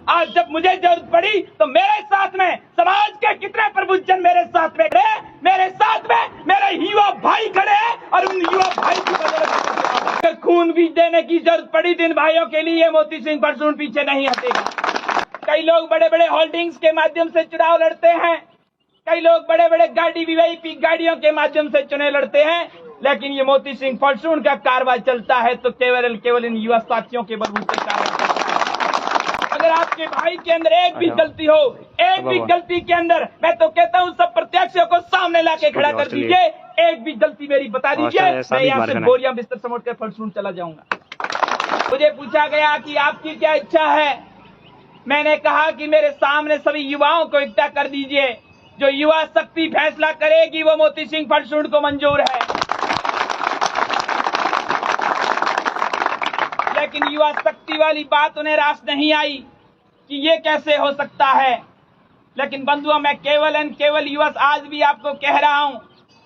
आज जब मुझे जरूरत पड़ी तो मेरे साथ में समाज के कितने प्रबुद्धजन मेरे साथ में खड़े, मेरे साथ में मेरे युवा भाई खड़े हैं और उन युवा भाई की बदौलत खून भी देने की जरूरत पड़ी दिन भाइयों के लिए, मोती सिंह फलसून पीछे नहीं हटेगा। कई लोग बड़े बड़े होल्डिंग्स के माध्यम से चुनाव लड़ते हैं, कई लोग बड़े बड़े गाड़ी वीआईपी गाड़ियों के माध्यम से चुनाव लड़ते हैं, लेकिन ये मोती सिंह फलसून का कारवां चलता है तो केवल इन युवा साथियों के बलबूते कारवां चलता है। अगर आपके भाई के अंदर एक भी गलती हो, एक भी गलती के अंदर, मैं तो कहता हूं सब प्रत्याशियों को सामने लाके खड़ा कर दीजिए, एक भी गलती मेरी बता दीजिए, मैं यहाँ से बोरियां बिस्तर समेट कर फलसून चला जाऊंगा। मुझे पूछा गया कि आपकी क्या इच्छा है, मैंने कहा कि मेरे सामने सभी युवाओं को इकट्ठा कर दीजिए, जो युवा शक्ति फैसला करेगी वो मोती सिंह फलसून को मंजूर है। लेकिन युवा शक्ति वाली बात उन्हें रास नहीं आई कि ये कैसे हो सकता है। लेकिन बंधुओं, मैं केवल युवा आज भी आपको कह रहा हूं,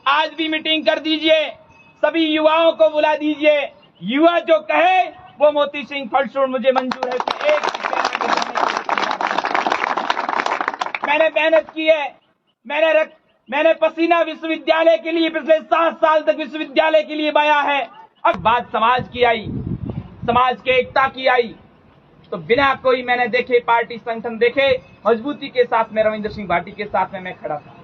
आज भी मीटिंग कर दीजिए, सभी युवाओं को बुला दीजिए, युवा जो कहे वो मोती सिंह फलसून मुझे मंजूर है। मैंने मेहनत की है, मैंने पसीना विश्वविद्यालय के लिए पिछले 7 साल तक विश्वविद्यालय के लिए बहाया है। अब बात समाज की आई, समाज के एकता की आई, तो बिना कोई मैंने देखे पार्टी संगठन देखे मजबूती के साथ में रविंद्र सिंह भाटी के साथ में मैं खड़ा था।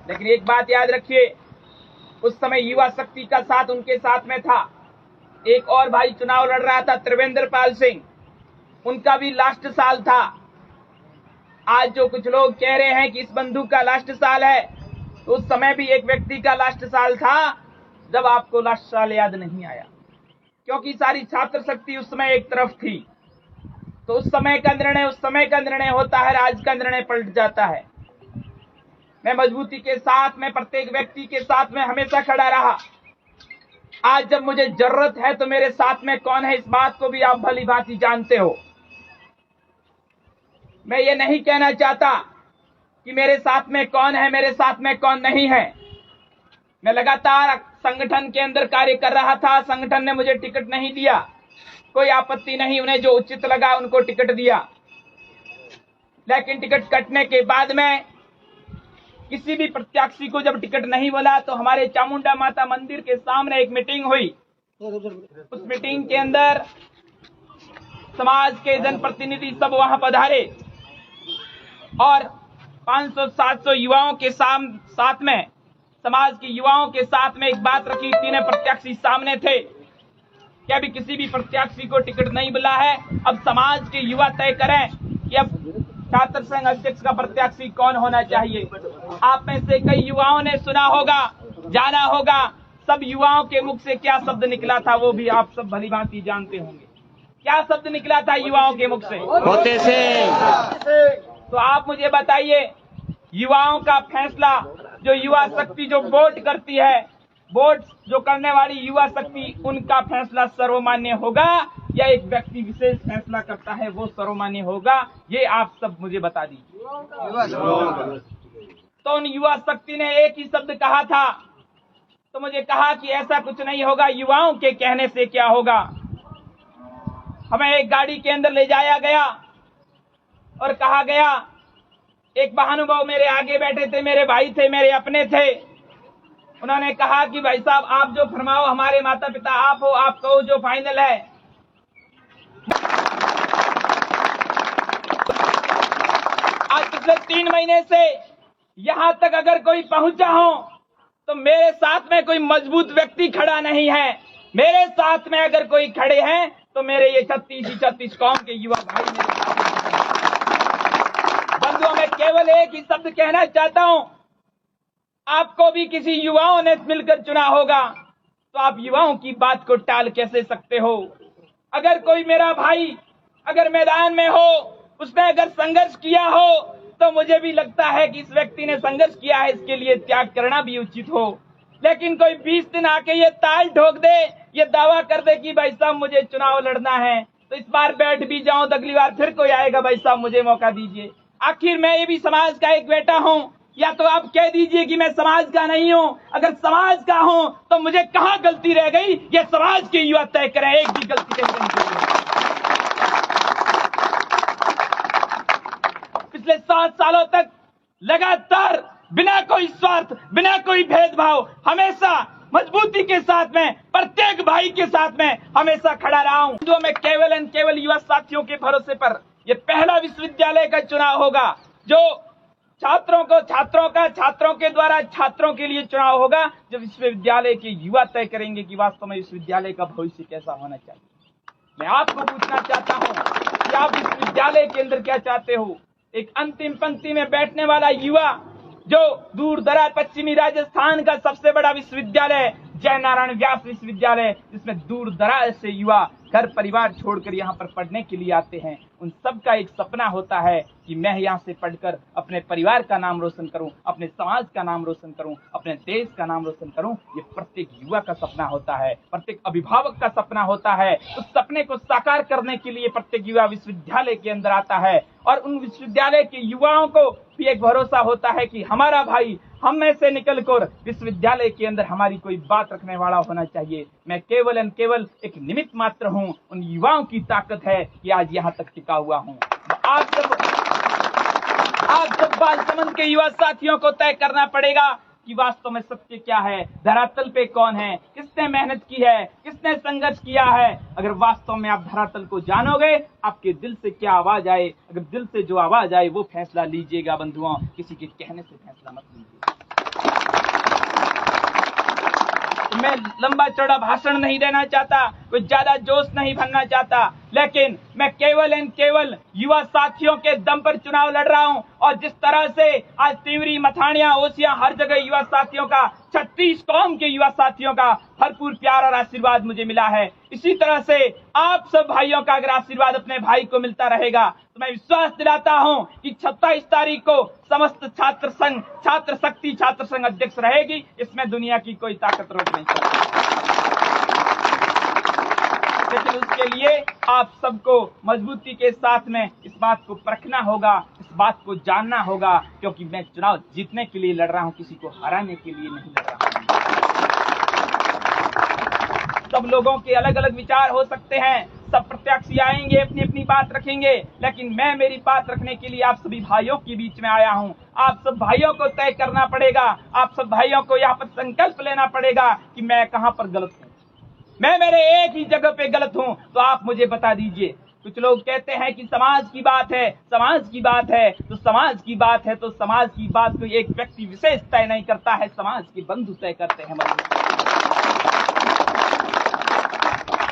लेकिन एक बात याद रखिए, उस समय युवा शक्ति का साथ उनके साथ में था। एक और भाई चुनाव लड़ रहा था, त्रिवेंद्र पाल सिंह, उनका भी लास्ट साल था। आज जो कुछ लोग कह रहे हैं कि इस बंधु का लास्ट साल है, तो उस समय भी एक व्यक्ति का लास्ट साल था जब आपको लास्ट साल याद नहीं आया, क्योंकि सारी छात्र शक्ति उस समय एक तरफ थी। तो उस समय का निर्णय होता है, आज का निर्णय पलट जाता है। मैं मजबूती के साथ में प्रत्येक व्यक्ति के साथ में हमेशा खड़ा रहा। आज जब मुझे जरूरत है तो मेरे साथ में कौन है, इस बात को भी आप भली भांति जानते हो। मैं ये नहीं कहना चाहता कि मेरे साथ में कौन है, मेरे साथ में कौन नहीं है। मैं लगातार संगठन के अंदर कार्य कर रहा था, संगठन ने मुझे टिकट नहीं दिया, कोई आपत्ति नहीं, उन्हें जो उचित लगा उनको टिकट दिया। लेकिन टिकट कटने के बाद में किसी भी प्रत्याशी को जब टिकट नहीं बोला तो हमारे चामुंडा माता मंदिर के सामने एक मीटिंग हुई। उस मीटिंग के अंदर समाज के जनप्रतिनिधि सब वहां पधारे और 500-700 युवाओं के साथ में, समाज के युवाओं के साथ में एक बात रखी। 3 प्रत्याशी सामने थे कि अभी किसी भी प्रत्याशी को टिकट नहीं मिला है, अब समाज के युवा तय करें कि अब छात्र संघ अध्यक्ष का प्रत्याशी कौन होना चाहिए। आप में से कई युवाओं ने सुना होगा, जाना होगा, सब युवाओं के मुख से क्या शब्द निकला था वो भी आप सब भली भांति जानते होंगे। क्या शब्द निकला था युवाओं के मुख से? होते से। तो आप मुझे बताइए, युवाओं का फैसला, जो युवा शक्ति जो वोट करती है, वोट जो करने वाली युवा शक्ति, उनका फैसला सर्वमान्य होगा या एक व्यक्ति विशेष फैसला करता है वो सर्वमान्य होगा? ये आप सब मुझे बता दीजिए। तो उन युवा शक्ति ने एक ही शब्द कहा था, तो मुझे कहा कि ऐसा कुछ नहीं होगा, युवाओं के कहने से क्या होगा। हमें एक गाड़ी के अंदर ले जाया गया और कहा गया, एक महानुभाव मेरे आगे बैठे थे, मेरे भाई थे, मेरे अपने थे, उन्होंने कहा कि भाई साहब आप जो फरमाओ, हमारे माता पिता आप हो, आप कहो जो फाइनल है। आज पिछले 3 महीने से यहां तक अगर कोई पहुंचा हो तो मेरे साथ में कोई मजबूत व्यक्ति खड़ा नहीं है। मेरे साथ में अगर कोई खड़े हैं तो मेरे ये 36 कौम के युवा भाई मेरे साथ। बंधुओं, मैं केवल एक ही शब्द कहना चाहता हूं, आपको भी किसी युवाओं ने मिलकर चुना होगा, तो आप युवाओं की बात को टाल कैसे सकते हो? अगर कोई मेरा भाई अगर मैदान में हो, उसने अगर संघर्ष किया हो, तो मुझे भी लगता है कि इस व्यक्ति ने संघर्ष किया है, इसके लिए त्याग करना भी उचित हो। लेकिन कोई 20 दिन आके ये ताल ठोक दे, ये दावा कर दे कि भाई साहब मुझे चुनाव लड़ना है, तो इस बार बैठ भी जाऊं तो अगली बार फिर कोई आएगा, भाई साहब मुझे मौका दीजिए। आखिर मैं ये भी समाज का एक बेटा हूं, या तो आप कह दीजिए कि मैं समाज का नहीं हूं। अगर समाज का हूं तो मुझे कहां गलती रह गई, ये समाज के युवा तय करें। एक भी गलती कहीं नहीं की। पिछले 7 सालों तक लगातार बिना कोई स्वार्थ, बिना कोई भेदभाव, हमेशा मजबूती के साथ में, प्रत्येक भाई के साथ में हमेशा खड़ा रहा हूं। जो मैं केवल एंड केवल युवा साथियों के भरोसे पर यह पहला विश्वविद्यालय का चुनाव होगा जो छात्रों के द्वारा छात्रों के लिए चुनाव होगा, जो विश्वविद्यालय के युवा तय करेंगे कि वास्तव में विश्वविद्यालय का भविष्य कैसा होना चाहिए। मैं आपको पूछना चाहता हूं कि आप विश्वविद्यालय के अंदर क्या चाहते हो। एक अंतिम पंक्ति में बैठने वाला युवा जो दूर दराज पश्चिमी राजस्थान का सबसे बड़ा विश्वविद्यालय जय नारायण व्यास विश्वविद्यालय, जिसमें दूर दराज से युवा घर परिवार छोड़कर यहाँ पर पढ़ने के लिए आते हैं, उन सब का एक सपना होता है कि मैं यहाँ से पढ़कर अपने परिवार का नाम रोशन करूं, अपने समाज का नाम रोशन करूं, अपने देश का नाम रोशन करूं। ये प्रत्येक युवा का सपना होता है, प्रत्येक अभिभावक का सपना होता है। उस सपने को साकार करने के लिए प्रत्येक युवा विश्वविद्यालय के अंदर आता है और उन विश्वविद्यालय के युवाओं को भी एक भरोसा होता है कि हमारा भाई हम में से निकलकर विश्वविद्यालय के अंदर हमारी कोई बात रखने वाला होना चाहिए। मैं केवल एंड केवल एक निमित्त मात्र हूं। उन युवाओं की ताकत है कि आज यहाँ तक टिका हुआ हूं। आप सब बालसमंद के युवा साथियों को तय करना पड़ेगा कि वास्तव में सत्य क्या है, धरातल पे कौन है, किसने मेहनत की है, किसने संघर्ष किया है। अगर वास्तव में आप धरातल को जानोगे, आपके दिल से क्या आवाज आए, अगर दिल से जो आवाज आए वो फैसला लीजिएगा बंधुओं, किसी के कहने से फैसला मत लीजिए। मैं लंबा चौड़ा भाषण नहीं देना चाहता, कोई ज्यादा जोश नहीं भरना चाहता, लेकिन मैं केवल एंड केवल युवा साथियों के दम पर चुनाव लड़ रहा हूं। और जिस तरह से आज तिवरी, मथानिया, ओसिया, हर जगह युवा साथियों का, 36 कौम के युवा साथियों का भरपूर प्यार और आशीर्वाद मुझे मिला है, इसी तरह से आप सब भाइयों का अगर आशीर्वाद अपने भाई को मिलता रहेगा तो मैं विश्वास दिलाता हूं कि 27 तारीख को समस्त छात्र संघ, छात्र शक्ति छात्र संघ अध्यक्ष रहेगी। इसमें दुनिया की कोई ताकत रोक नहीं सकती। लेकिन उसके लिए आप सबको मजबूती के साथ में इस बात को परखना होगा, इस बात को जानना होगा, क्योंकि मैं चुनाव जीतने के लिए लड़ रहा हूं, किसी को हराने के लिए नहीं लड़ रहा हूं। सब लोगों के अलग अलग विचार हो सकते हैं, सब प्रत्याशी आएंगे, अपनी अपनी बात रखेंगे, लेकिन मैं मेरी बात रखने के लिए आप सभी भाइयों के बीच में आया हूं। आप सब भाइयों को तय करना पड़ेगा, आप सब भाइयों को यहाँ पर संकल्प लेना पड़ेगा कि मैं कहां पर गलत हूं, मैं मेरे एक ही जगह पे गलत हूं, तो आप मुझे बता दीजिए। कुछ लोग कहते हैं कि समाज की बात है, समाज की बात है, तो समाज की बात है तो समाज की बात कोई एक व्यक्ति विशेष तय नहीं करता है, समाज के बंधु तय करते हैं।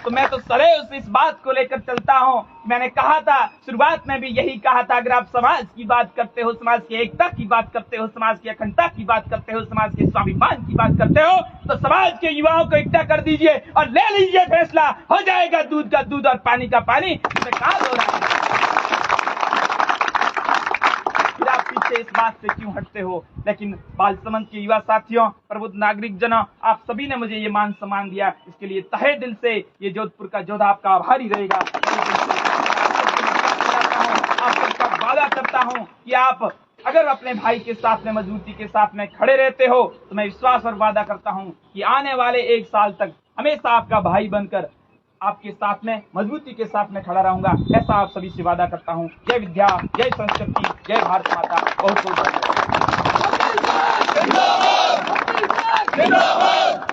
तो मैं तो सदैव इस बात को लेकर चलता हूं। मैंने कहा था, शुरुआत में भी यही कहा था, अगर आप समाज की बात करते हो, समाज की एकता की बात करते हो, समाज की अखंडता की बात करते हो, समाज के स्वाभिमान की बात करते हो, तो समाज के युवाओं को इकट्ठा कर दीजिए और ले लीजिए फैसला, हो जाएगा दूध का दूध और पानी का पानी। इसमें कहा हो रहा है, फिर आप पीछे इस बात से क्यों हटते हो। लेकिन बालसमंद के युवा साथियों, प्रबुद्ध नागरिक जनों, आप सभी ने मुझे ये मान सम्मान दिया, इसके लिए तहे दिल से ये जोधपुर का जोधा आपका आभारी रहेगा। आप सबका वादा करता हूं कि आप अगर अपने भाई के साथ में, मजबूती के साथ में खड़े रहते हो, तो मैं विश्वास और वादा करता हूं कि आने वाले 1 साल तक हमेशा आपका भाई बनकर आपके साथ में, मजबूती के साथ में खड़ा रहूंगा। ऐसा आप सभी से वादा करता हूं। जय विद्या, जय संस्कृति, जय भारत माता। बहुत बहुत धन्यवाद।